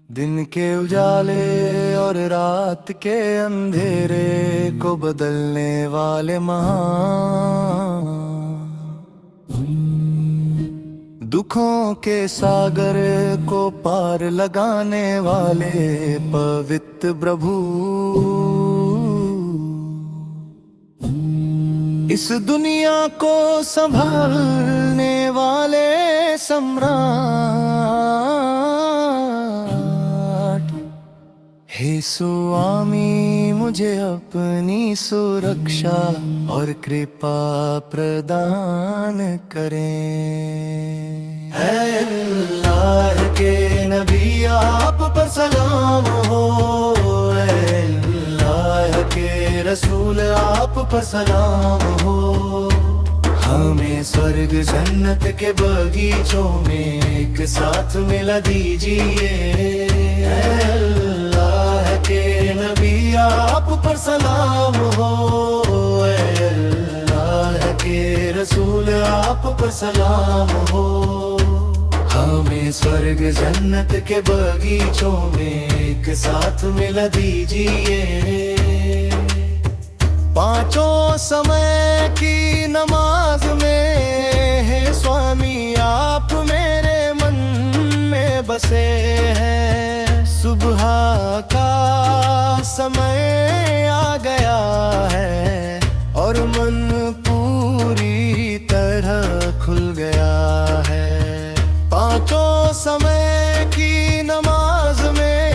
दिन के उजाले और रात के अंधेरे को बदलने वाले महान, दुखों के सागर को पार लगाने वाले पवित्र प्रभु, इस दुनिया को संभालने वाले सम्राट, हे स्वामी मुझे अपनी सुरक्षा और कृपा प्रदान करें। है अल्लाह के नबी आप पर सलाम हो, अल्लाह के रसूल आप पर सलाम हो। हमें स्वर्ग जन्नत के बगीचों में एक साथ मिला दीजिए। अल्लाह के नबी आप पर सलाम हो, अल्लाह के रसूल आप पर सलाम हो। हमें स्वर्ग जन्नत के बगीचों में एक साथ मिला दीजिए। पांचों समय की नमाज में है स्वामी आप मेरे मन में बसे हैं। सुबह का समय आ गया है और मन पूरी तरह खुल गया है। पांचों समय की नमाज में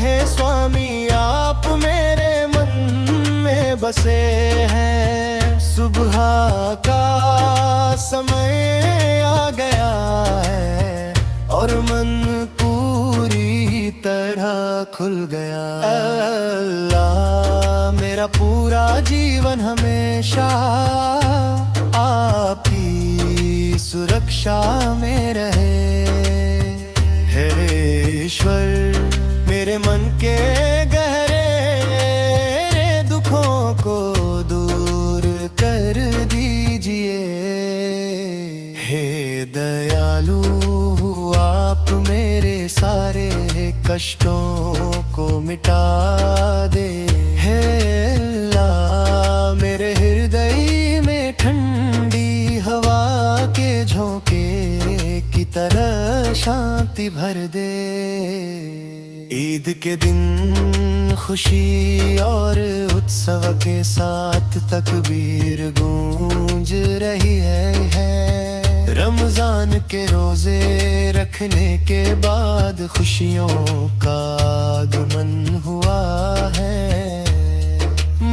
है स्वामी आप मेरे बसे हैं। सुबह का समय आ गया है और मन पूरी तरह खुल गया। अल्लाह मेरा पूरा जीवन हमेशा आपकी सुरक्षा में रहे। हे ईश्वर मेरे मन के गहरे को दूर कर दीजिए। हे दयालु आप मेरे सारे कष्टों को मिटा दे। हे अल्लाह मेरे हृदय में ठंडी हवा के झोंके की तरह शांति भर दे। ईद के दिन खुशी और उत्सव के साथ तकबीर गूंज रही है। रमजान के रोजे रखने के बाद खुशियों का आगमन हुआ है।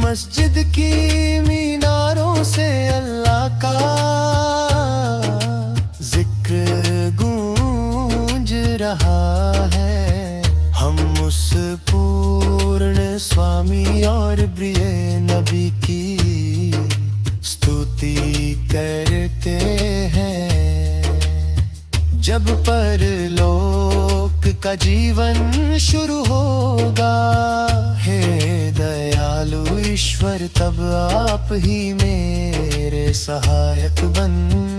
मस्जिद की मीनारों से अल्लाह का जिक्र गूंज रहा है। हम उस पूर्ण स्वामी और प्रिय नबी की स्तुति करते हैं। जब परलोक का जीवन शुरू होगा, हे दयालु ईश्वर तब आप ही मेरे सहायक बनना।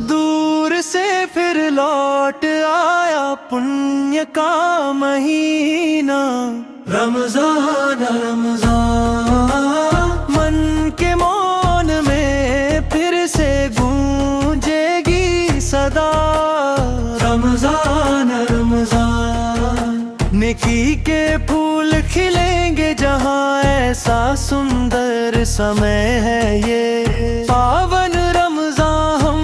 दूर से फिर लौट आया पुण्य का महीना रमजान रमजान। मन के मौन में फिर से गूंजेगी सदा रमजान रमजान। नेकी के फूल खिलेंगे जहाँ, ऐसा सुंदर समय है ये। पावन रमजान हम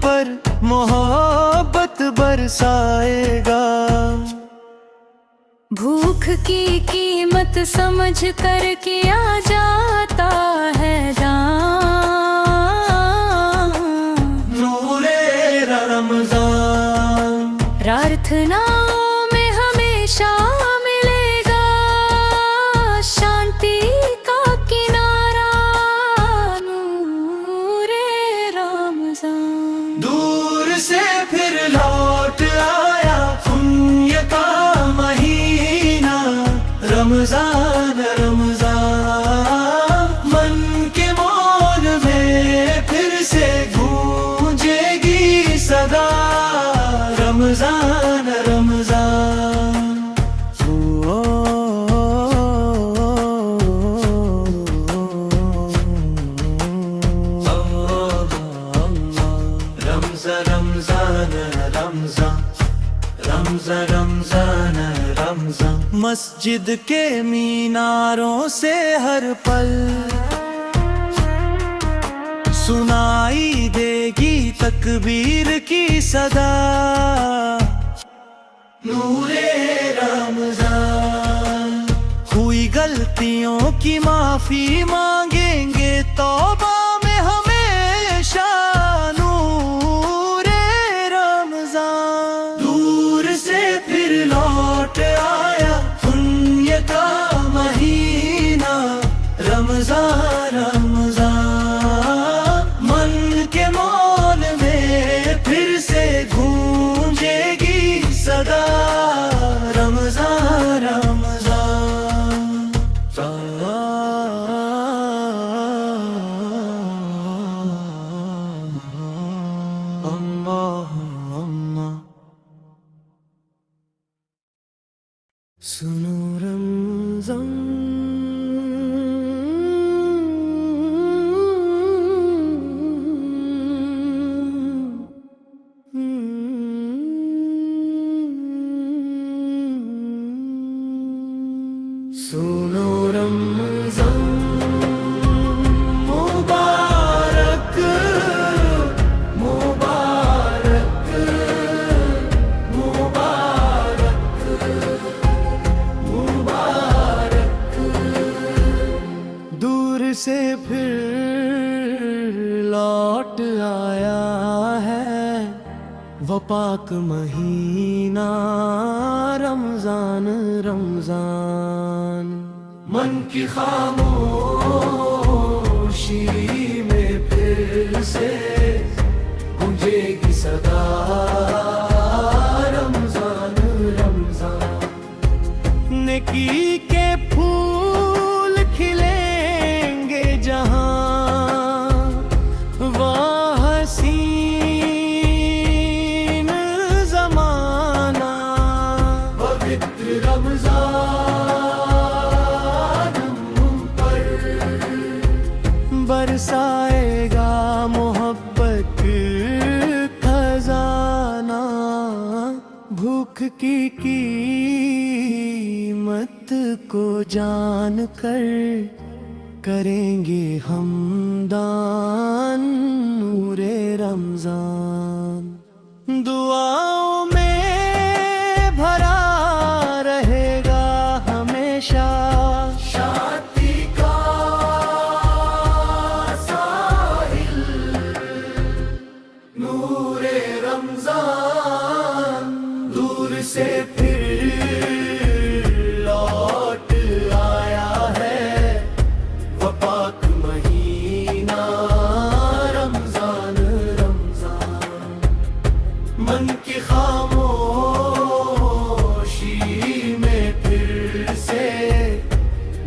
पर मोहब्बत बरसाएगा। भूख की कीमत समझ कर किया जाता है दान। नूरे रमजान प्रार्थनाओं में हमेशा मिलेगा शांति का किनारा। नूरे रमजान दूर से फिर लौट आया पुण्य का महीना। रमजान रमजान मन के मौन में फिर से गूंजेगी सदा। रमजान रमजान रमजान रमजान रमजान रमजान रमजान। मस्जिद के मीनारों से हर पल सुनाई देगी तकबीर की सदा। नूरे रमजान हुई गलतियों की माफी मांगेंगे तौबा में हमेशा। नूरे रमजान दूर से फिर लौट आया पुण्य का महीना। रमजान रमजान मन के मौन में फिर से गूंजेगी सदा। रमजान रमजान अल्लाह अल्लाह। सुनो रमजान सुनो रमजान मुबारक मुबारक मुबारक मुबारक। दूर से फिर लौट आया है वो पाक महीना। रमजान रमजान मन की खामोशी में फिर से गूंजेगी सदा। रमजान रमजान नेकी के फूल खिलेंगे जहां वह हसीन जमाना। पवित्र रमजान हम पर बरसाएगा मोहब्बत खजाना। भूख की कीमत को जान कर करेंगे हम दान। नूरे रमजान दुआओं में भरा रहेगा हमेशा शांति का साहिल। नूरे रमजान दूर से फिर लौट आया है वो पाक महीना। रमजान रमजान मन की खामोशी में फिर से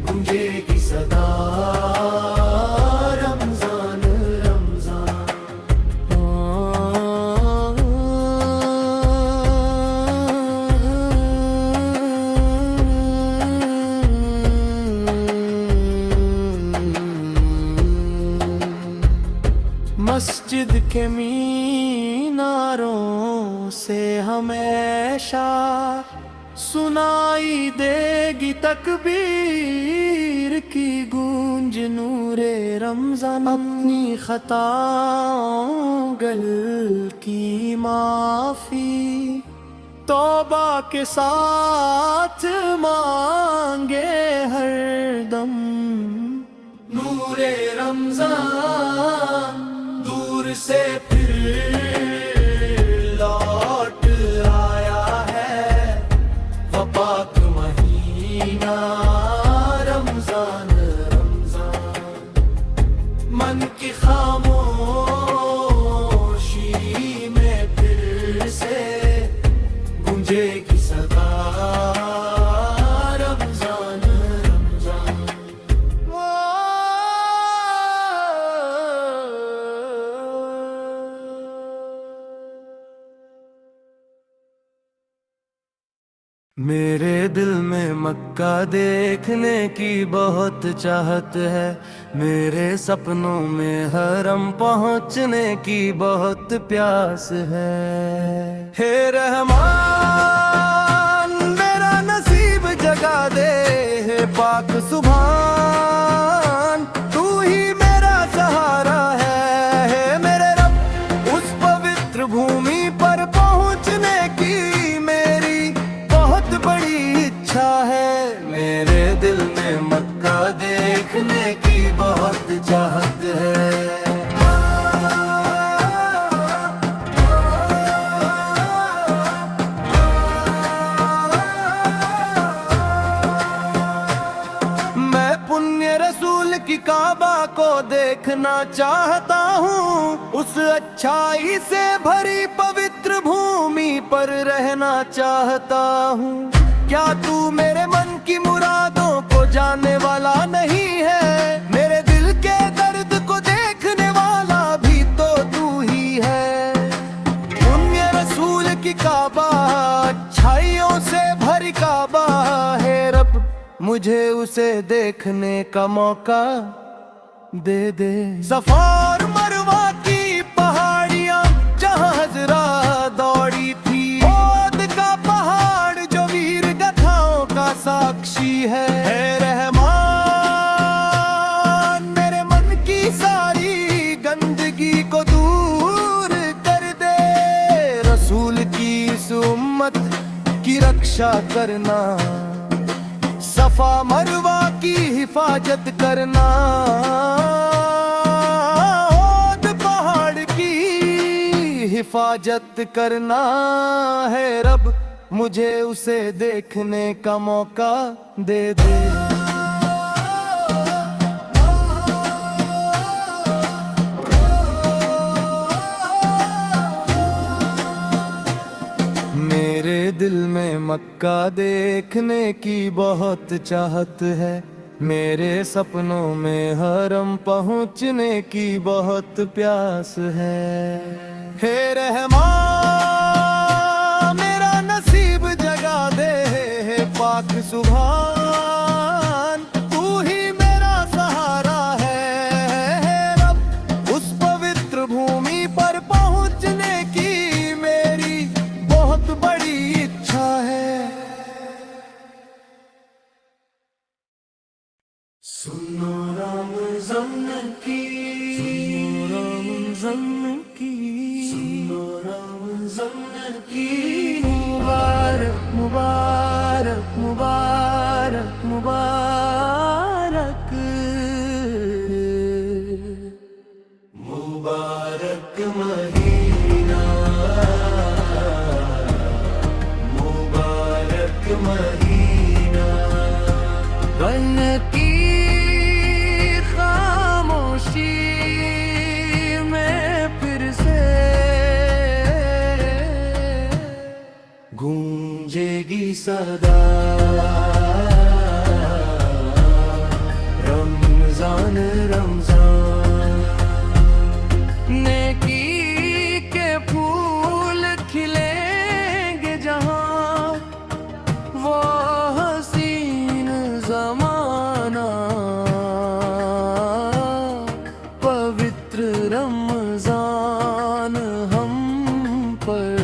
गूंजेगी सदा। रमजान रमजान मस्जिद के मीनारों से हमेशा सुनाई देगी तकबीर की गूंज। नूरे रमजान अपनी खताओं गलती माफी तौबा के साथ पाक महीना रमजान रमजान, मन की खामोशी में फिर से गूंजेगी सदा रमजान रमजान। मेरे दिल में मक्का देखने की बहुत चाहत है, मेरे सपनों में हरम पहुंचने की बहुत प्यास है। हे रहमान मेरा नसीब जगा दे, हे पाक सुभान तू ही मेरा सहारा है। हे मेरे रब उस पवित्र भूमि पर पहुंचने की मेरी बहुत बड़ी इच्छा है, मेरे दिल में मक्का देखने की बहुत चाहत है। मैं पुण्य रसूल की काबा को देखना चाहता हूँ, उस अच्छाई से भरी पवित्र भूमि पर रहना चाहता हूँ। क्या तू मेरे मन की मुरादों को जानने वाला नहीं है, मेरे दिल के दर्द को देखने वाला भी तो तू ही है। पुण्य रसूल की काबा अच्छाइयों से भरी काबा है रब, मुझे उसे देखने का मौका दे दे। सफा और मरवा की पहाड़ियां जहां हजरा दौड़ी थी, ओद का पहाड़ जो वीर गाथाओं का साक्षी है। हे रहमान मेरे मन की सारी गंदगी को दूर कर दे, रसूल की इस उम्मत की रक्षा करना, सफा मरवा की हिफाजत करना, ओद पहाड़ की हिफाजत करना है रब, मुझे उसे देखने का मौका दे दे। मेरे दिल में मक्का देखने की बहुत चाहत है, मेरे सपनों में हरम पहुंचने की बहुत प्यास है। हे रहमान मेरा नसीब जगा दे, हे पाक सुभान तू ही मेरा सहारा है। हे रब उस पवित्र भूमि पर पहुंचने की मेरी बहुत बड़ी इच्छा है। सुनो रमज़ान की, सुनो रमज़ान की, सुनो रमज़ान की मुबारक मुबारक मुबारक मुबारक मुबारक महीना मुबारक महीना। बन की खामोशी में फिर से गूंजेगी सदा रमजान रमजान। नेकी के फूल खिलेंगे जहाँ, वो हसीन ज़माना पवित्र रमजान हम पर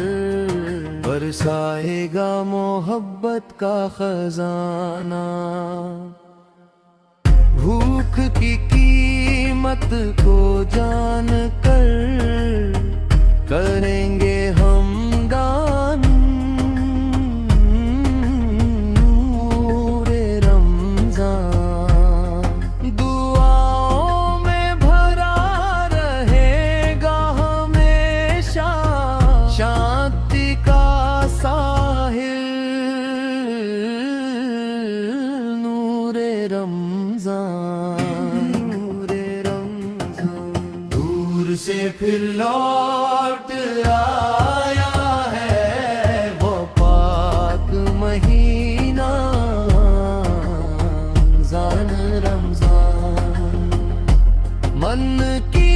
बरसाएगा मोहब्बत का खजाना। भूख की कीमत को जान कर करेंगे हम दान, नूरे रमजान दुआओं में भरा रहेगा हमेशा, शांति का साहिल फिर लौट आया है वो पाक महीना रमजान रमजान। मन की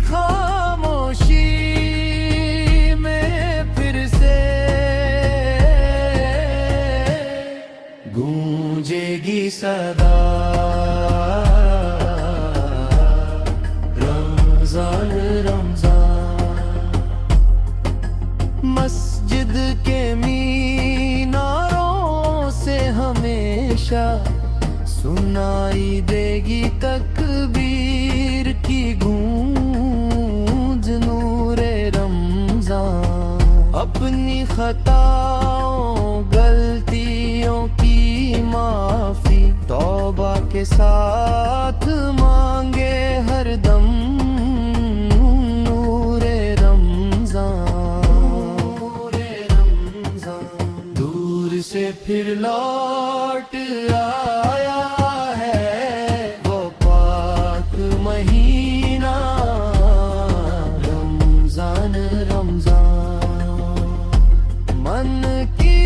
खामोशी में फिर से गूंजेगी सदा रमजान रमजान। मस्जिद के मीनारों से हमेशा सुनाई देगी तकबीर की गूंज नूरे रमजान। अपनी खताओं गलतियों की माफी तौबा के साथ मांगे हरदम नूरे रमजान। दूर से फिर लौट आया है वो पाक महीना रमजान रमजान। मन की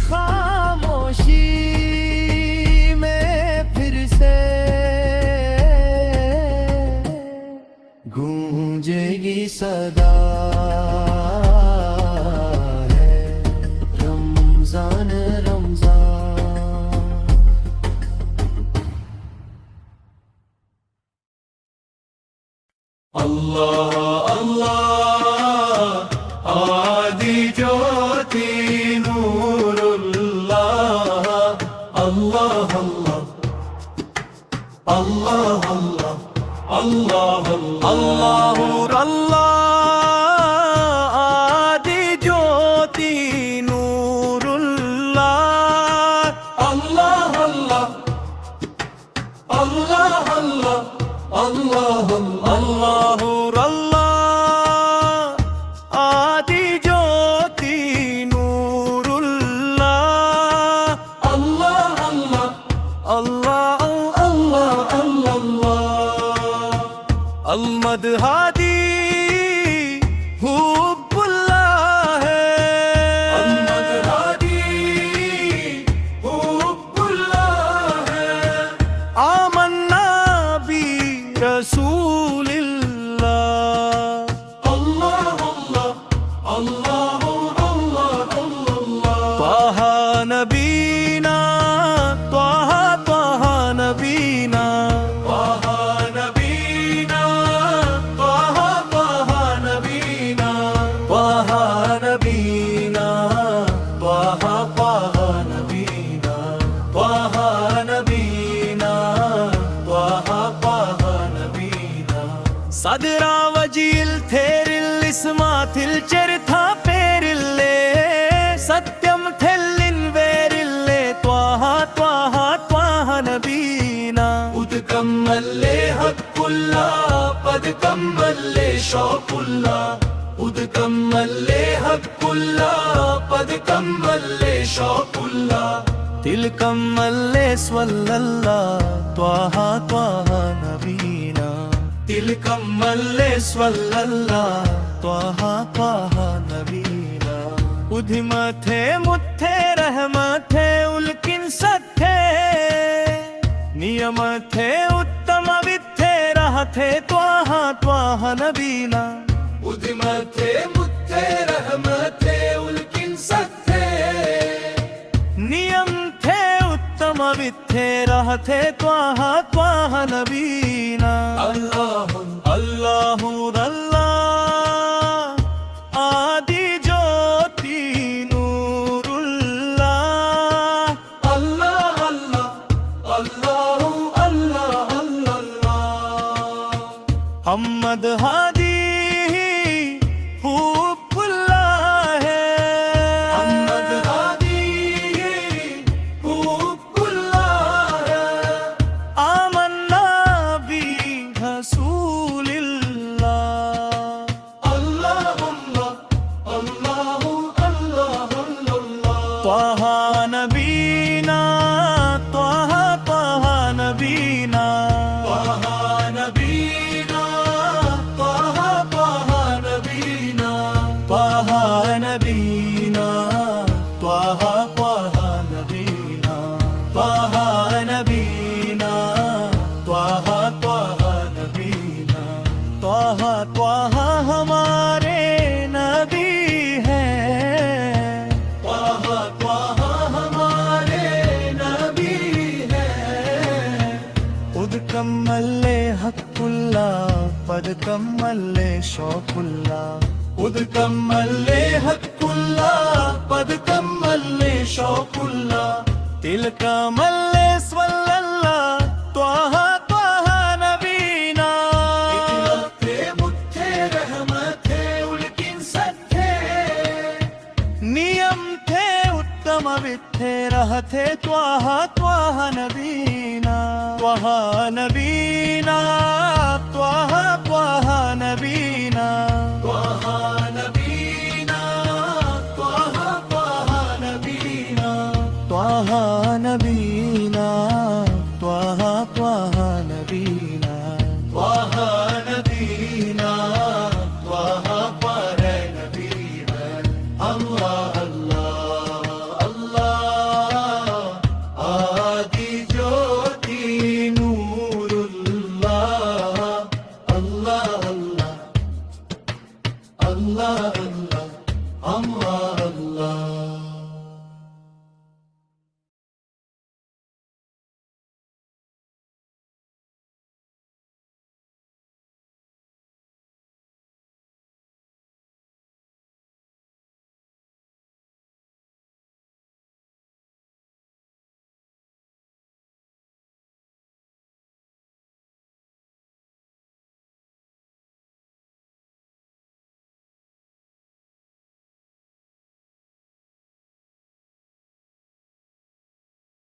खामोशी में फिर से गूंजेगी सदा है रमजान रमजान। अल्लाह अल्लाह आदि ज्योति नूरुल्लाह। अल्लाह अल्लाह अल्लाह अल्लाह अल्लाह अल्लाह अल्लाह आदि ज्योति नूरुल्लाह। अल्लाह अल्लाह अल्लाह अल्लाह अल्लाह अल्लाह अल्लाह आदि ज्योति नूरुल्लाह। अल्लाह अल्लाह अल्लाह अल्लाह अल्लाह अहमद हादी हुब्बुल्लाह है। अहमद हादी हुब्बुल्लाह है। आमन्ना बी रसूलिल्लाह। अल्लाह अल्लाह अल्लाह अल्लाह अल्लाह। त्वाहा नबीना त्वाहा त्वाहा नबीना। त्वाहा नबीना त्वाहा त्वाहा नबीना। त्वाहा नबीना त्वाहा त्वाहा नबीना। त्वाहा नबीना त्वाहा त्वाहा नबीना। സദറാ വജിയിൽ തേരിൽ ഇസ്മാത്തിൽ ചെറുതാ പേരില്ലേ സത്യം തെല്ലിൻ വേരില്ലേ ത്വാഹ ത്വാഹ ത്വാഹ നബീന. ഉദ്കമ്മല്ലേ ഹക്കുല്ലാ പദ്കമ്മല്ലേ ഷൗക്കുല്ലാ. ഉദ്കമ്മല്ലേ ഹക്കുല്ലാ പദ്കമ്മല്ലേ ഷൗക്കുല്ലാ. തിൽക്കമ്മല്ലേ സ്വല്ലല്ലാ ത്വാഹ ത്വാഹ നബീന. തിൽക്കമ്മല്ലേ സ്വല്ലല്ലാ ത്വാഹ ത്വാഹ നബീന. ഉധിമഥേ മുഥേ റഹ്മഥേ ഉൽകിൻ സഥേ നിയമഥേ ഉത്തമ വിഥേ റഹഥേ ത്വാഹ ത്വാഹ നബീന. ഉദ്മത്തെ മുത്തേ റഹ്മത്തെ ഉൽകിൻ സത്തേ. नियम थे उत्तम विथे रहते त्वाह त्वाह नबीना. अल्लाह अल्लाह अल्लाह आदि ज्योति नूरुल्लाह. अल्लाह अल्लाह अल्लाह अल्लाह अल्लाह। अहमद हादी हुब्बुल्लाह है. अहमद हादी हुब्बुल्लाह है। आमन्ना बी रसूलिल्लाह. अल्लाह अल्लाह अल्लाह अल्लाह अल्लाह। त्वाहा नबीना त्वाहा त्वाहा नबीना. त्वाहा नबीना కమ్మల్లే హక్కుల్లా పదకమ్మల్లే షోకుల్లా ఉదకమ్మల్లే హక్కుల్లా పదకమ్మల్లే షోకుల్లా తిలకమల్లే స్వల్లల్లా త్వాహ త్వాహ నబీనా ఇతిలతే ముత్తే రహమతే ఉల్కిన్ సత్తే నియం థే ఉత్తమ విత్తే రహతే త్వాహ త్వాహ నబీనా త్వాహ నబీనా త్వాహ త్వాహ నబీనా త్వాహ నబీనా త్వాహ త్వాహ నబీనా త్వాహ నబీనా త్వాహ త్వాహ నబీనా త్వాహ నబీనా త్వాహ త్వాహ నబీనా అల్లాహ్ అల్లాహ్ అల్లాహ్ ఆది జ్యోతి నూరుల్లాహ్ అల్లాహ్ అల్లాహ్ అల్లాహ్ అల్లాహ్ అల్లాహ్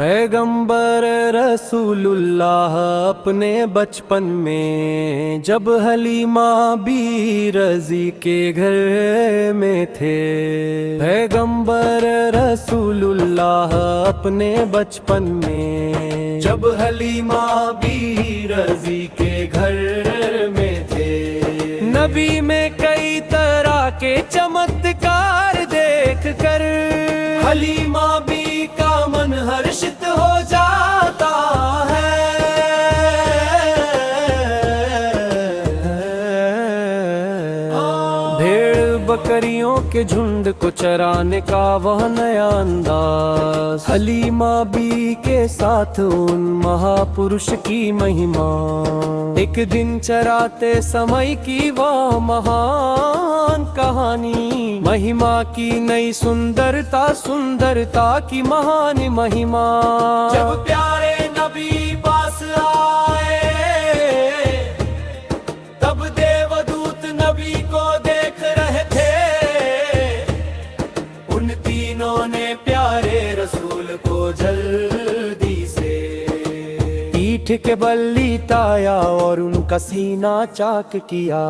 पैगंबर रसूलुल्लाह अपने बचपन में जब हलीमा बी रजी के घर में थे। पैगंबर रसूलुल्लाह अपने बचपन में जब हलीमा बी रजी के घर में थे। नबी में कई तरह के चमत्कार देख कर हलीमा बी का मन हर्षित हो जाता है। भेड़ बकरियों के झुंड को चराने का वह नया अंदाज, हलीमा बी के साथ उन महापुरुष की महिमा। एक दिन चराते समय की वह महान कहानी, महिमा की नई सुंदरता, सुंदरता की महान महिमा। जब प्यारे नबी पास आए तब देवदूत नबी को देख रहे थे। उन तीनों ने प्यारे रसूल को जल्दी से पीठ के बल लिटाया और उनका सीना चाक किया।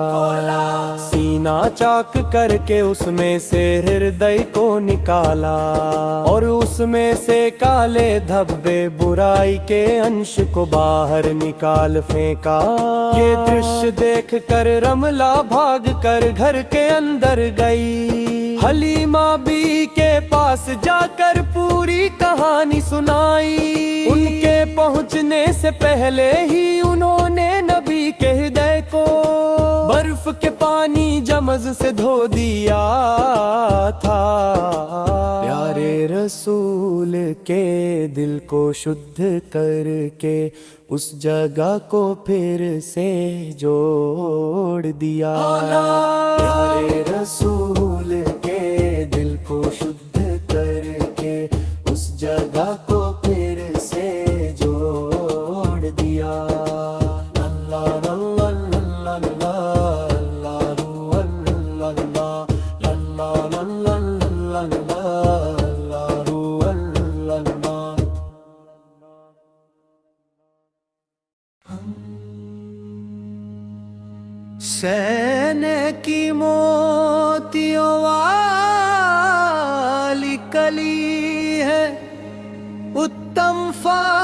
सीना चाक करके उसमें से हृदय को निकाला और उसमें से काले धब्बे बुराई के अंश को बाहर निकाल फेंका। ये दृश्य देख कर रमला भाग कर घर के अंदर गई। हलीमा बी के पास जाकर पूरी कहानी सुनाई। उनके पहुंचने से पहले ही उन्होंने नबी के हृदय को बर्फ के पानी जमज से धो दिया था। प्यारे रसूल के दिल को शुद्ध करके उस जगह को फिर से जोड़ दिया। प्यारे रसूल के दिल को शुद्ध करके उस जगह को फिर से जोड़ दिया। अल्लाह अल्लाह अल्लाह अल्लाह अल्लाह अल्लाह अल्लाह अल्लाह। सहने की मोतियों वाली कली है उत्तम फातिमा।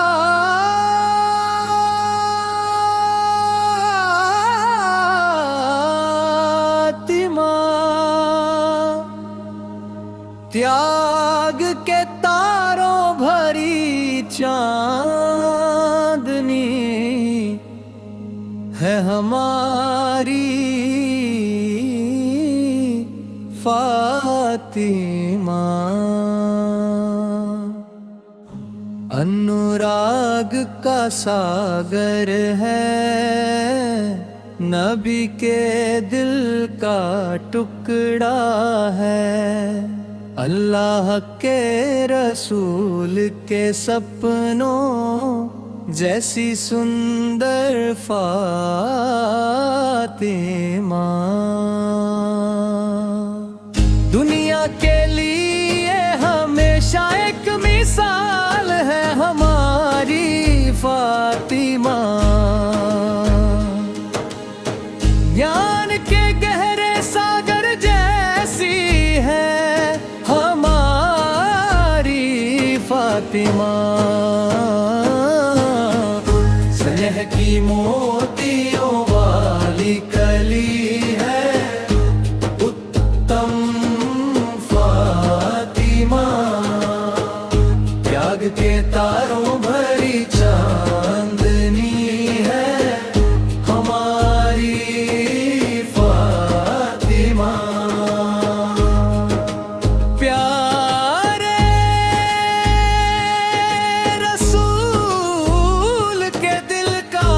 त्याग के तारों भरी चांदनी है हमारी फातिमा। अनुराग का सागर है, नबी के दिल का टुकड़ा है। अल्लाह के रसूल के सपनों जैसी सुंदर फातिमा। दुनिया के लिए हमेशा एक मिसाल है हमारी फातिमा। ज्ञान के गहरे सागर जैसी है हमारी फातिमा। स्नेह की मोतियों वाली कली है उत्तम फातिमा। त्याग के तारों भरी चांदनी है हमारी फातिमा। प्यारे रसूल के दिल का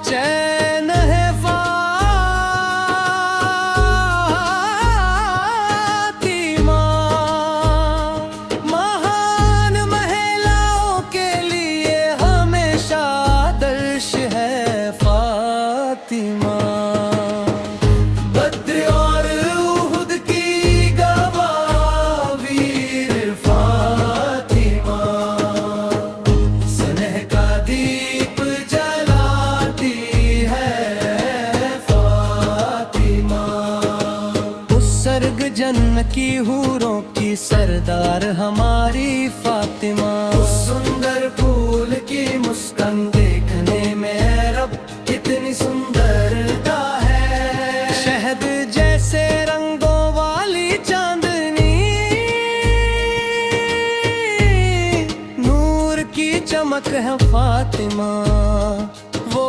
चैन है फातिमा। महान महिलाओं के लिए हमेशा आदर्श है फातिमा। बद्र और उहुद की गवाह वीर फातिमा। स्नेह का दीप जलाती है फातिमा। उस सर्ग जन्म की हूरों की सरदार हमारी फातिमा। उस सुंदर फूल की मुस्कान देखने में रब कितनी सुंदरता है। शहद जैसे रंगों वाली चांदनी, नूर की चमक है फातिमा। वो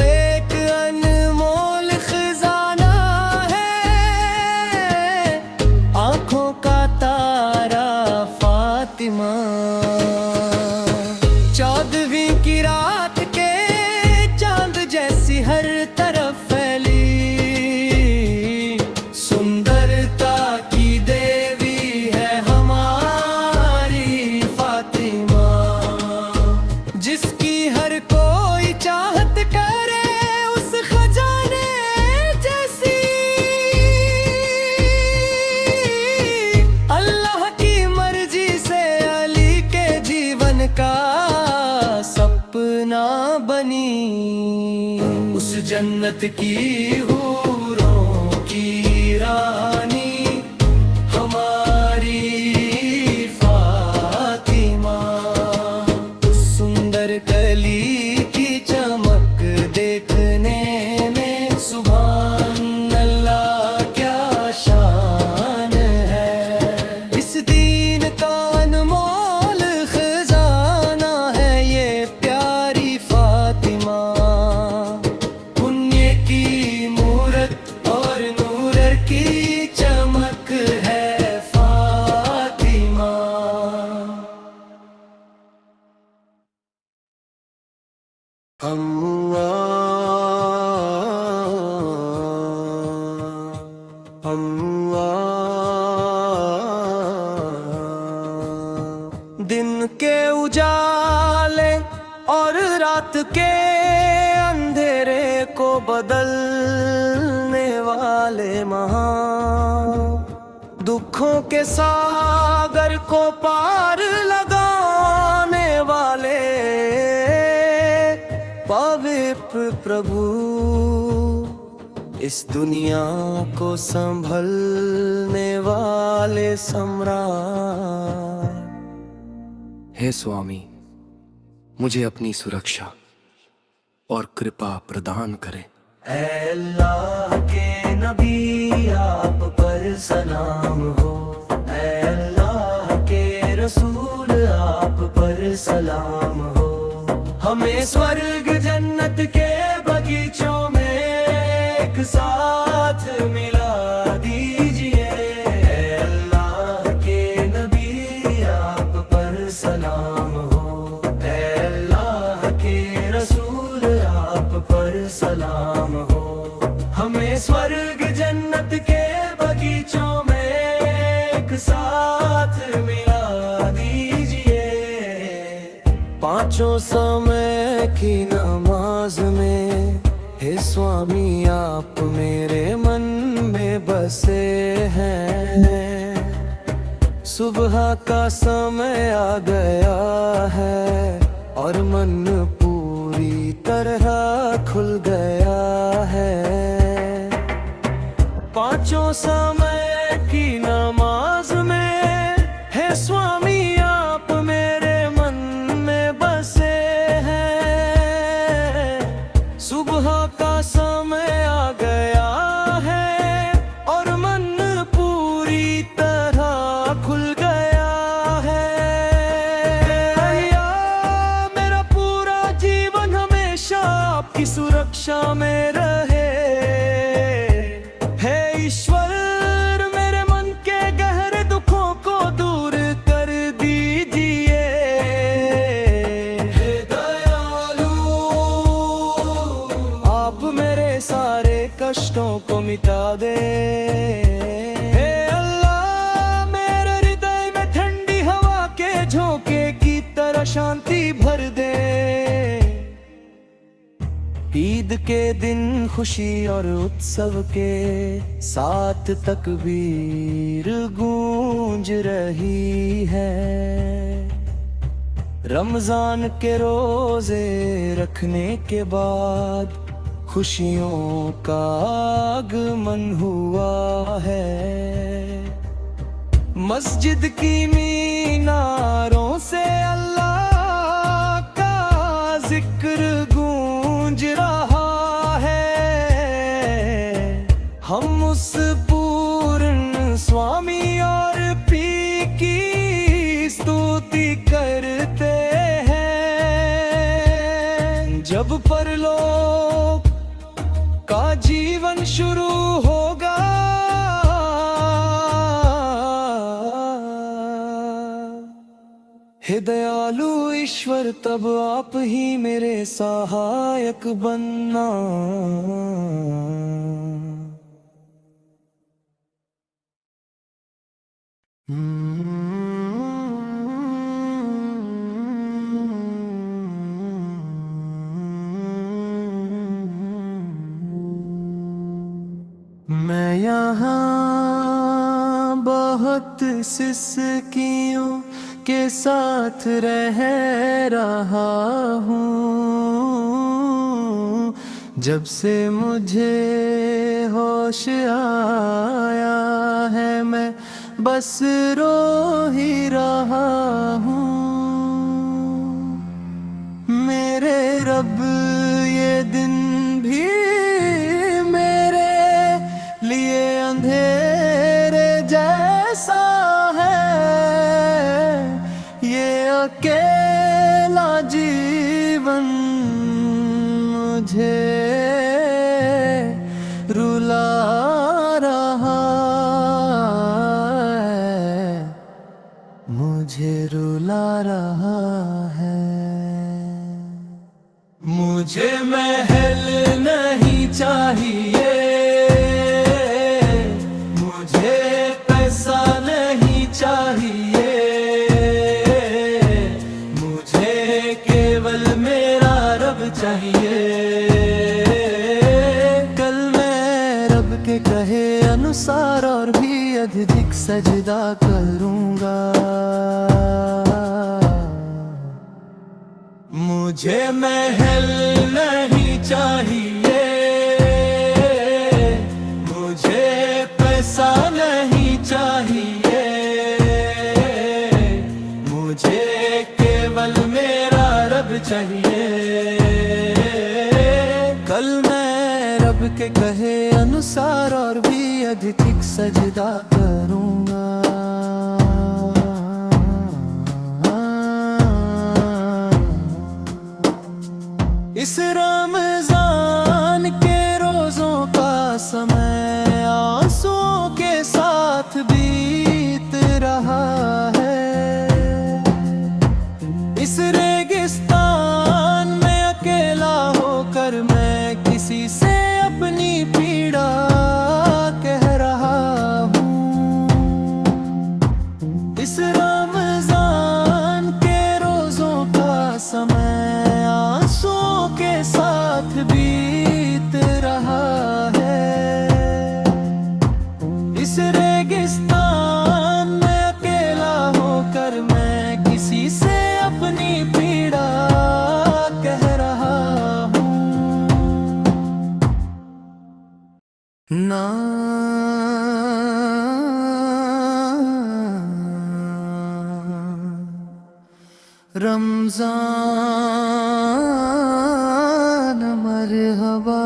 एक अनमोल खजाना है, आंखों का तारा फातिमा। 14वीं की रात के चांद जैसी हर तरफ फैली सुंदरता की देवी है हमारी फातिमा। जिसकी हर कोई चाहत करे उस खजाने जैसी। अल्लाह की मर्जी से अली के जीवन का सपना बनी। उस जन्नत की हूरों की रानी हमारी फातिमा। उस सुंदर कली की चमक देखने में सुभान अल्लाह क्या शान है। इस दीन का अनमोल खजाना है ये प्यारी फातिमा। पुण्य की मूरत और नूर की चमक है फातिमा। दिन के उजाले और रात के अंधेरे को बदलने वाले महान, दुखों के सागर को पार लगाने वाले पवित्र प्रभु। इस दुनिया को संभलने वाले सम्राट। हे स्वामी, मुझे अपनी सुरक्षा और कृपा प्रदान करें। ऐ अल्लाह के नबी आप पर सलाम हो। ऐ अल्लाह के रसूल आप पर सलाम हो। हमें स्वर्ग जन्नत के बगीचों में एक साथ मिला दिया। पांचों समय की नमाज में हे स्वामी आप मेरे मन में बसे हैं। सुबह का समय आ गया है और मन पूरी तरह खुल गया है। पांचों समय की नमाज में है स्वामी आप मेरे मन में बसे हैं। सुबह का समय आ गया है और मन पूरी तरह खुल गया है। या मेरा पूरा जीवन हमेशा आपकी सुरक्षा में रहे। ईश्वर मेरे मन के गहरे दुखों को दूर कर दीजिए। हे दयालु आप मेरे सारे कष्टों को मिटा दे। हे अल्लाह मेरे हृदय में ठंडी हवा के झोंके की तरह शांति भर दे। ईद के दिन खुशी और उत्सव के साथ तकबीर गूंज रही है। रमजान के रोजे रखने के बाद खुशियों का आगमन हुआ है। मस्जिद की मीनारों से अल्लाह का जिक्र गूंज रहा है। हम उस पूर्ण स्वामी और पी की स्तुति करते हैं। जब परलोक का जीवन शुरू होगा हे दयालु ईश्वर तब आप ही मेरे सहायक बनना। मैं यहाँ बहुत सिसकियों के साथ रह रहा हूँ। जब से मुझे होश आया है मैं बस रो ही रहा हूँ। मेरे रब ये दिन भी मेरे लिए अंधेरे जैसा अकेला जीवन मुझे रुला रहा है, मुझे रुला रहा है। मुझे महल नहीं चाहिए, मुझे पैसा नहीं चाहिए, चाहिए। कल मैं रब के कहे अनुसार और भी अधिक सजदा करूंगा। मुझे महल नहीं चाहिए, मुझे पैसा नहीं चाहिए, मुझे केवल मेरा रब चाहिए। कल मैं रब के कहे अनुसार और भी अधिक सजदा करूंगा। इस रमजान के रोजों का समय आंसुओं के साथ बीत रहा है। इस रेगिस्तान में अकेला होकर मैं किसी से अपनी पीड़ा कह रहा हूँ। इस रमजान के रोजों का समय वक्त बीत रहा है। इस रेगिस्तान में अकेला होकर मैं किसी से अपनी पीड़ा कह रहा हूँ। ना रमजान मरहबा,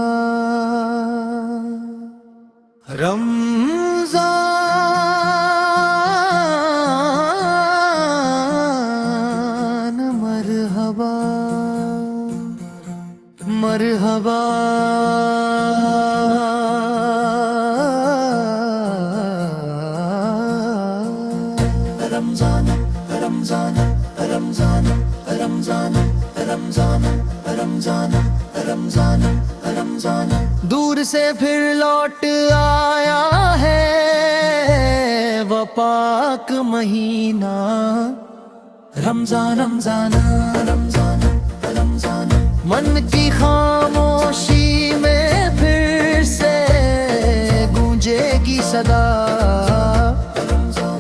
रमजान मरहबा, मरहबा रमजान रमजान रमजान रमजान रमजान रमजान रमजान रमजान। दूर से फिर लौट आया है वो पाक महीना। रमजान रमजान रमजान रमजान। मन की खामोशी में फिर से गूंजेगी सदा।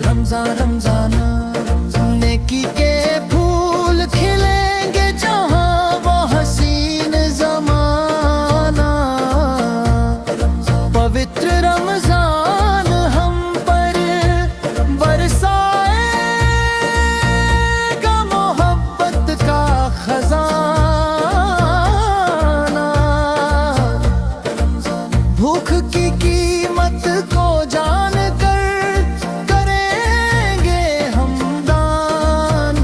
रमजान रमजान नेकी के फूल खिलेंगे जहाँ वो हसीन जमाना। पवित्र रमजान हम पर बरसाएगा मोहब्बत का खजाना। भूख की कीमत को जान कर करेंगे हम दान।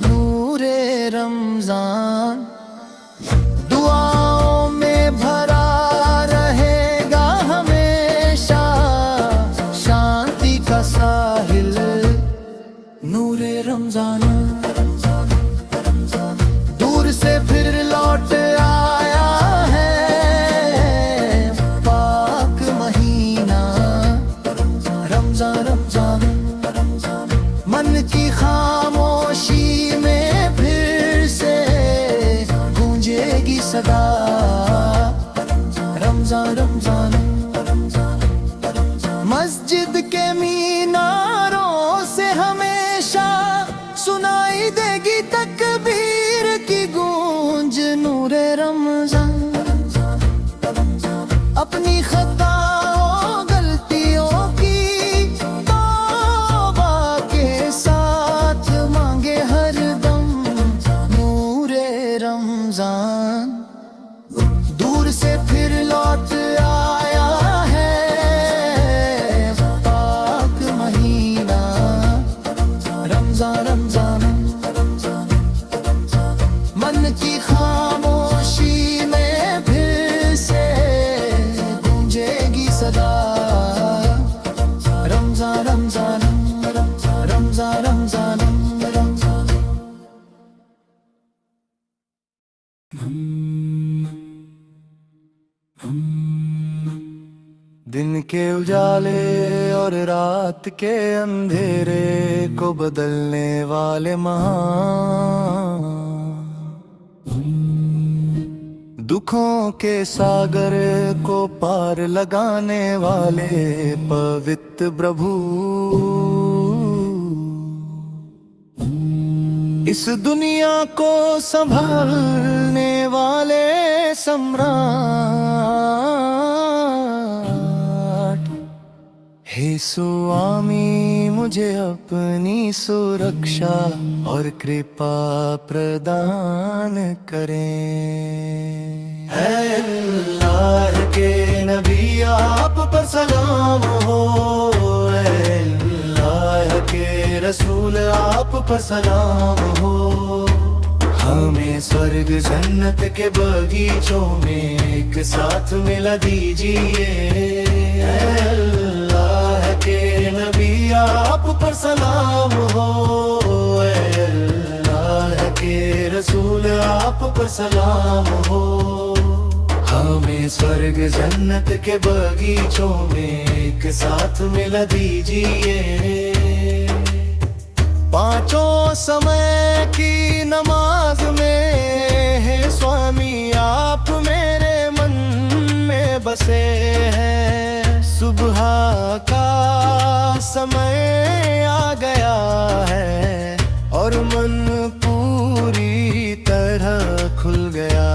नूरे रमजान दुआओं में भरा रहेगा हमेशा, शांति का साहिल। नूरे रमजान दूर से फिर लौट आया है पाक महीना। रमजान रमजान मन की खामोशी में फिर से गूंजेगी सदा। रमजान रमजान मस्जिद के मीनारों से हमेशा सुनाई देगी तकबीर की गूंज। नूरे रमजान अपनी खताओं गलतियों की तौबा के साथ मांगे हर दम। नूरे रमजान दूर से फिर लौट आया है पाक महीना। रमजान रमजान मन की खामोशी में फिर से गूंजेगी सदा। रमजान रमजान रमजान रमजान रमजान। दिन के उजाले और रात के अंधेरे को बदलने वाले महान। दुखों के सागर को पार लगाने वाले पवित्र प्रभु। इस दुनिया को संभालने वाले सम्राट। हे स्वामी मुझे अपनी सुरक्षा और कृपा प्रदान करें। है अल्लाह के नबी आप पर सलाम हो। है अल्लाह के रसूल आप पर सलाम हो। हमें स्वर्ग जन्नत के बगीचों में एक साथ मिला दीजिए। अल्लाह के नबी आप पर सलाम हो। अल्लाह के रसूल आप पर सलाम हो। हमें स्वर्ग जन्नत के बगीचों में एक साथ मिला दीजिए। पांचों समय की नमाज में है स्वामी आप खुल गया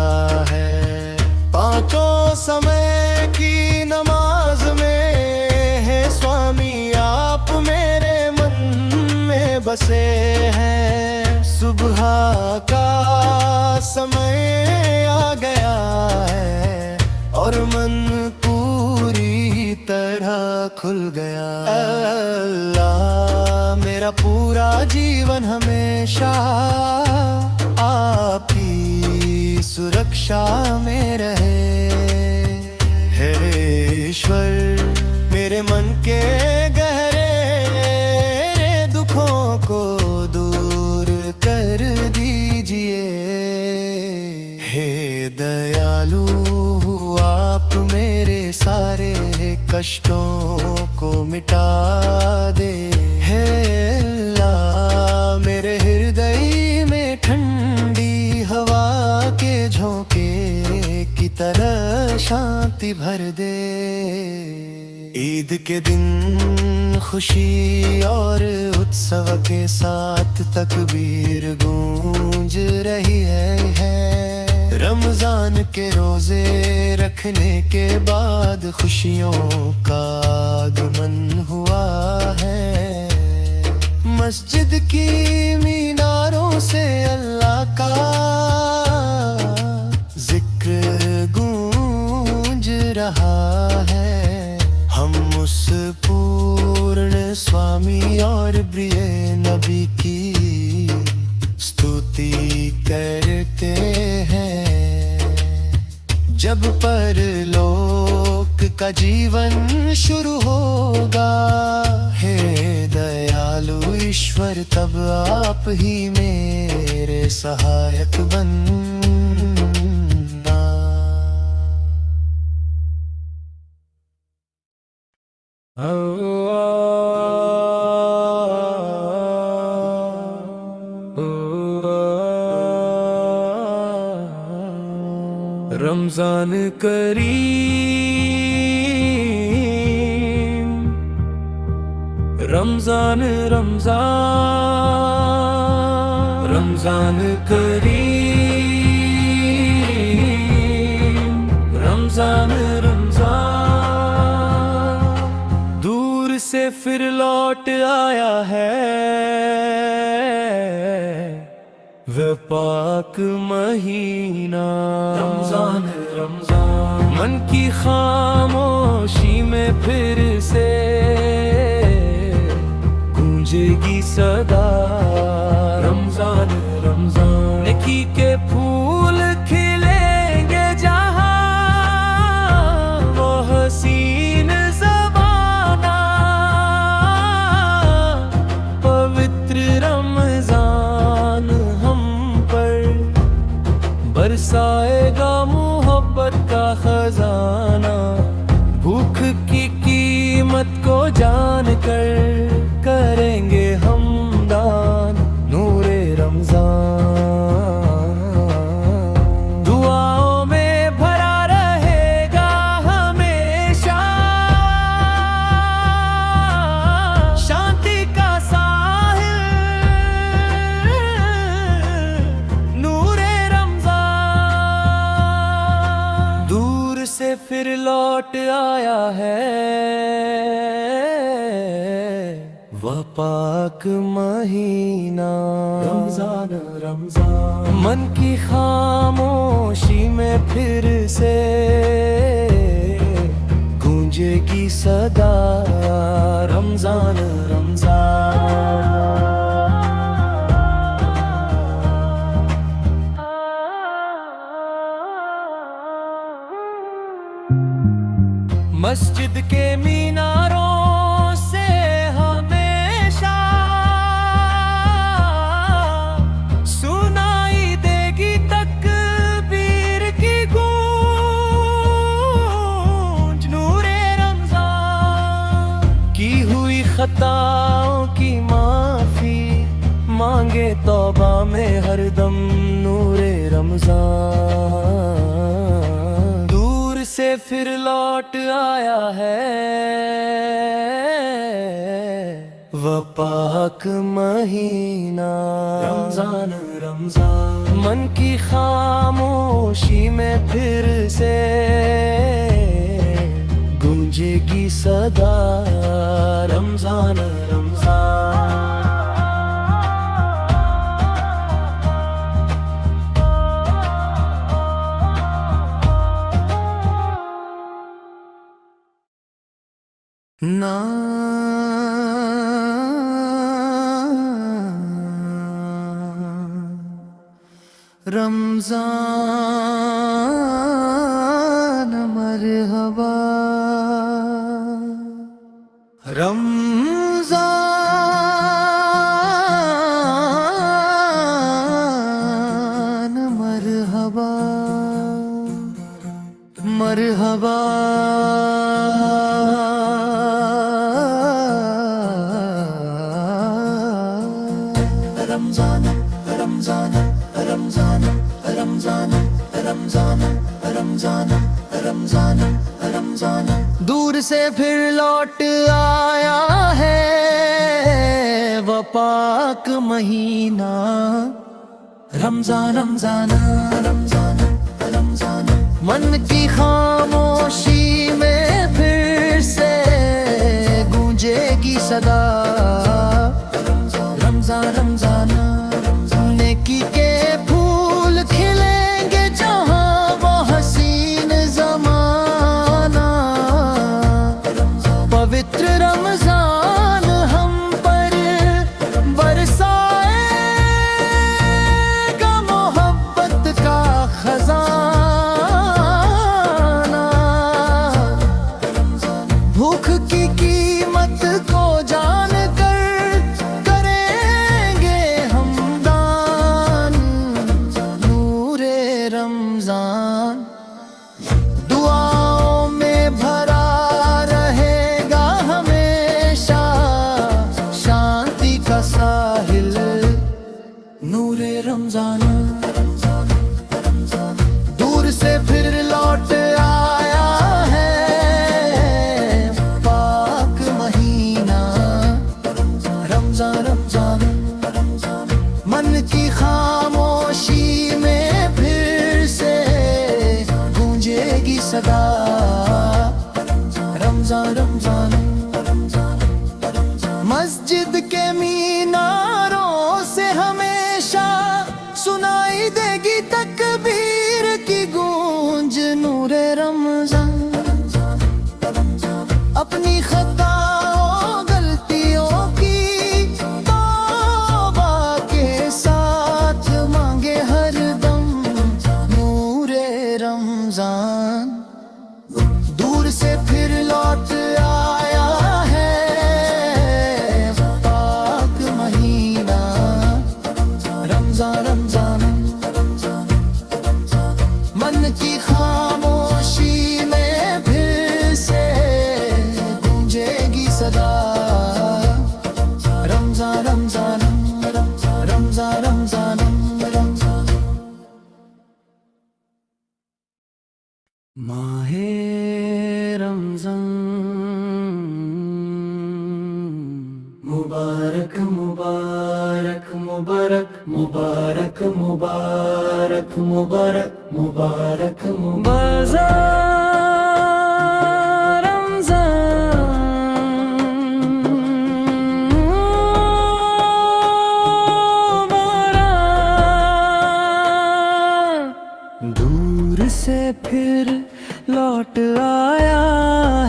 है। पांचों समय की नमाज में है स्वामी आप मेरे मन में बसे हैं। सुबह का समय आ गया है और मन पूरी तरह खुल गया। अल्लाह मेरा पूरा जीवन हमेशा आपकी सुरक्षा में रहे। हे ईश्वर मेरे मन के गहरे दुखों को दूर कर दीजिए। हे दयालु आप मेरे सारे कष्टों को मिटा दे। हे अल्लाह मेरे हृदय में ठंडी हवा के झोंके की तरह शांति भर दे। ईद के दिन खुशी और उत्सव के साथ तकबीर गूंज रही है। रमजान के रोजे रखने के बाद खुशियों का आगमन हुआ है। मस्जिद की मीनारों से अल्लाह का जिक्र गूंज रहा है। हम उस पूर्ण स्वामी और प्रिय नबी की स्तुति करते हैं। जब परलोक का जीवन शुरू होगा, हे दयालु ईश्वर तब आप ही मेरे सहायक बनना। रमजान करीम, रमजान रमजान, रमजान करीम, रमजान रमजान। दूर से फिर लौट आया है वह पाक महीना। रमजान रमजान मन की खामोशी में फिर से गूंजेगी सदा। रमजान रमजान नेकी के फूल खिलेंगे जहाँ, वो हसीन ज़माना पवित्र रमजान बरसाएगा मोहब्बत का खजाना। भूख की कीमत को जानकर करेंगे हम दान। नूरे रमजान दुआओं में भरा रहेगा हमेशा। शांति का साहिल नूरे से फिर लौट आया है वह पाक महीना। रमजान रमजान मन की खामोशी में फिर से गूंजेगी सदा। रमजान रमजान मस्जिद के मीनारों से हमेशा सुनाई देगी तकबीर की गूंज। नूरे रमजान की हुई खताओं की माफी मांगे तौबा में हरदम। नूरे रमजान से फिर लौट आया है वह पाक महीना। रमजान रमजान रमजान। मन की खामोशी में फिर से गूंजेगी सदा रमजान रमजान। ना रमजान मरहबा, रमजान मरहबा मरहबा। रमजान रमजान रमजान रमजान रमजान रमजान रमजान रमजान। दूर से फिर लौट आया है वो पाक महीना रमजान रमजान रमजान रमजान। मन की खामोशी में फिर से गूंजेगी सदा रमजान रमजान। नेकी के फूल खिलेंगे जहाँ वो हसीन जमाना। पवित्र रमजान हम पर बरसाएगा मोहब्बत का खजाना। भूख की कीमत को जान दुआओं में भरा रहेगा हमेशा शांति का साहिल नूरे रमजान। दूर से फिर लौट आया है पाक महीना रमजान रमजान। मन की खामोशी में सदा रमजान रमजान। मस्जिद के मीनारों से हमेशा सुनाई देगी तकबीर की गूंज नूरे रमजान। अपनी खताओं गलतियों की तौबा के साथ मांगे हर दम नूरे रमजान। दूर से फिर लौट आया है पाक महीना रमजान रमजान। मन की खामोशी में फिर से गूंजेगी सदा रमजान रमजान रमजान रमजान रमजान। माहे रमजान मुबारक मुबारक मुबारक मुबारक मुबारक मुबारक मुबारक मुबारक रमजान। दूर से फिर लौट आया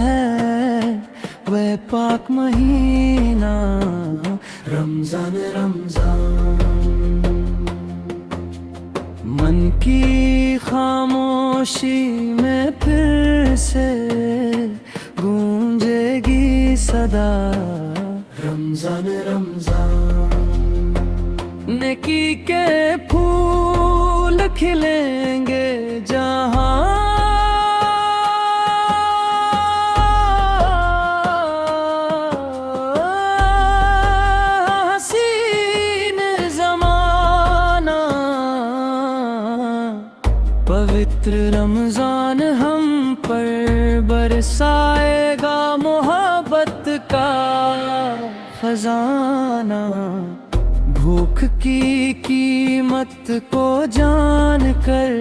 है वह पाक महीना रमजान रमजान। मन की खामोशी में फिर से गूंजेगी सदा रमजान रमजान। नेकी के फूल खिलेंगे जहाँ पवित्र रमजान हम पर बरसाएगा मोहब्बत का खजाना। भूख की कीमत को जान कर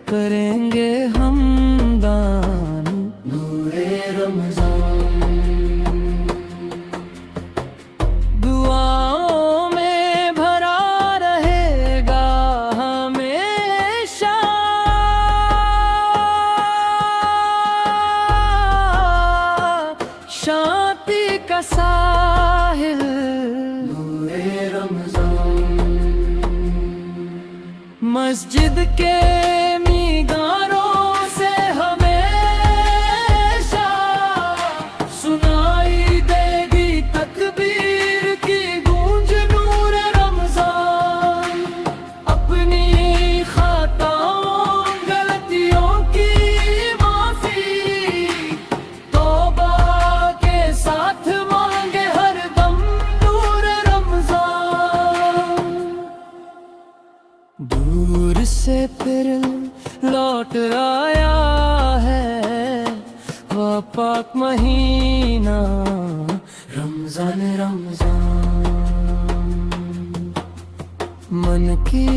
करेंगे हम दान। नूरे रमजान दुआओं में भरा रहेगा हमेशा। शांति का साहिल नूरे रमजान। मस्जिद के मीनारों से हमेशा सुनाई देगी तकबीर की गूंज। नूर रमजान अपनी खताओं गलतियों की माफी तौबा के साथ मांगे हर दम। नूर रमजान दूर से फिर लौट आया है वह पाक महीना रमजान। रमजान मन की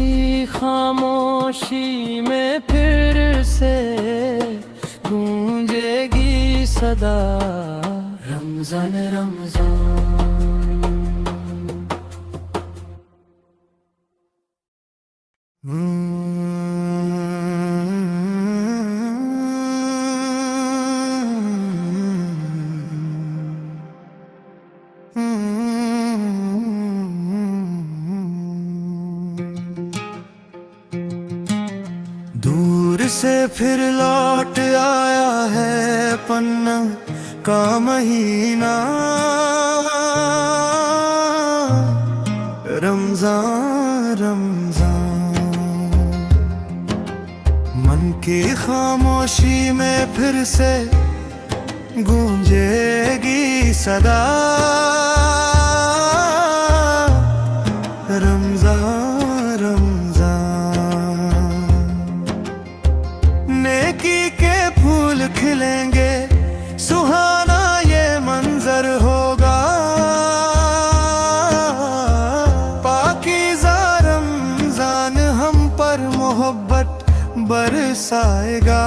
खामोशी में फिर से गूंजेगी सदा रमजान। रमजान दूर से फिर लौट आया है पन्ना का महीना रमजान। रमजान मन की खामोशी में फिर से गूंजेगी सदा रमजान। रमजान नेकी के फूल खिलेंगे सुहाना ये मंजर होगा। पाकीज़ा रमजान हम पर मोहब्बत बरसाएगा।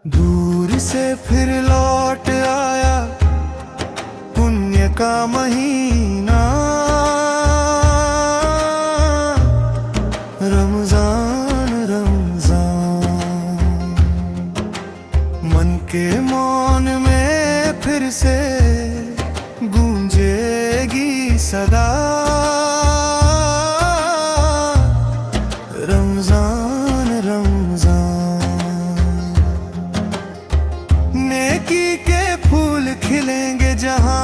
दूर से फिर लौट आया पुण्य का महीना रमजान। रमजान मन के मौन में फिर से गूंजेगी सदा रमजान। रमजान नेकी के फूल खिलेंगे जहां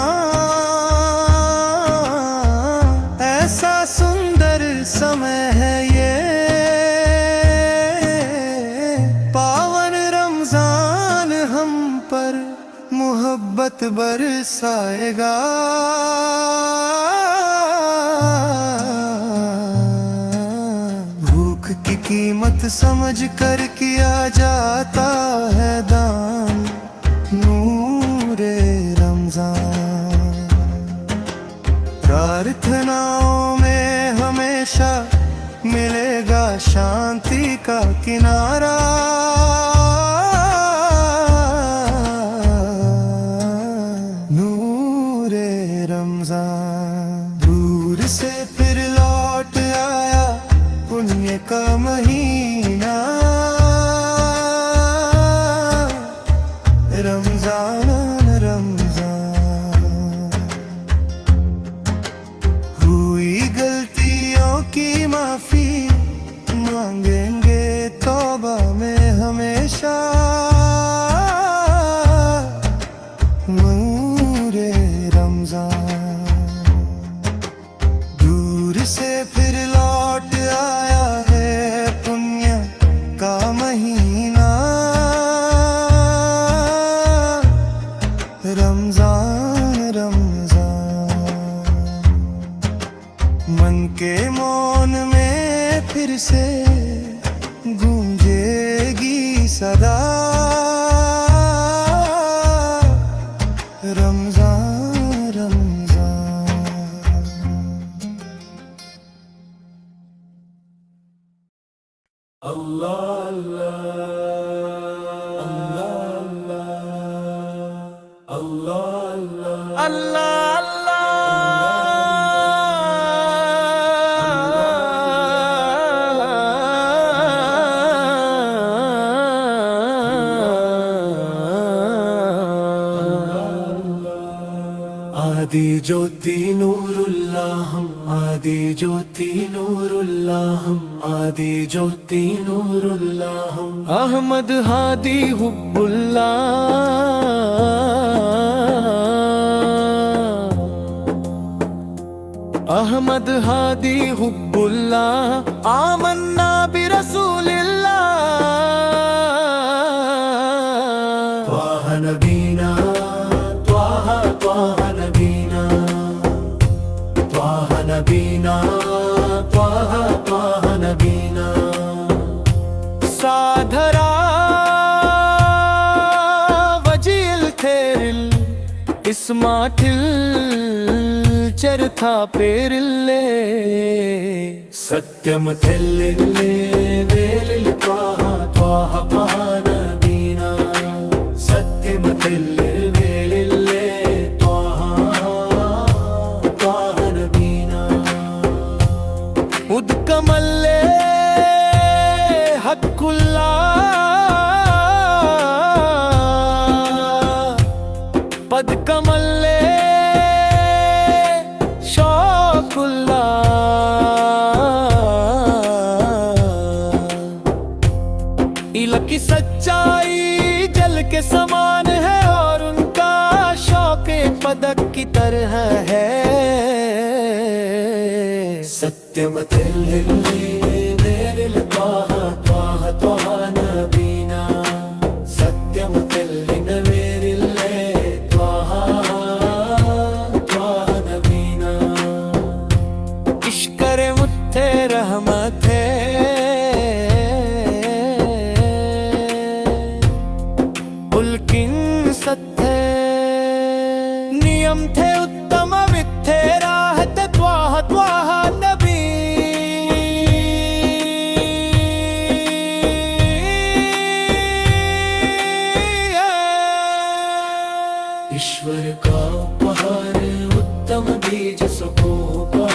ऐसा सुंदर समय है ये। पावन रमजान हम पर मोहब्बत बरसाएगा। भूख की कीमत समझ कर किया जाता है दान। नूरे रमजान प्रार्थनाओं में हमेशा मिलेगा शांति का किनारा। नूरे रमजान दूर से फिर लौट आया पुण्य का महीना रमजान। रमजान हुई गलतियों की माफी मांगेंगे तौबा में हमेशा। नूरे रमजान दूर से फिर लौट आया है पुण्य का महीना रमजान। रमजान मन के मौन में फिर से गूंजेगी सदा रमजान। आदि ज्योति नूरुल्लाह आदि ज्योति नूरुल्लाह आदि ज्योति नूरुल्लाह अहमद हादी हुब्बुल्लाह अहमद हादी हुब्बुल्लाह आमन्ना बिरसूलिल्लाह त्वाह नबीना त्वाह नबीना त्वाह नबीना त्वाह नबीना साधरा वजील थेरिल इस्माटिल चरथा पेरिल्ले सत्यम थेल्लिल्ले वेलिल त्वाह नबीना सत्यम थेल्लिल उदकमल्ले हक्कुल्ला पदकमल्ले शौकुल्ला इला की सच्चाई जल के समान है और उनका शौक पदक की तरह है सत्यम त्वाह नबीना सत्यम त्वाह नबीना इश्करे मुत्थे रहमते उल्किन सत्थे नियम थे उत्तम वित्थे राहत त्वाह नबी ईश्वर का उपहार उत्तम बीज सबको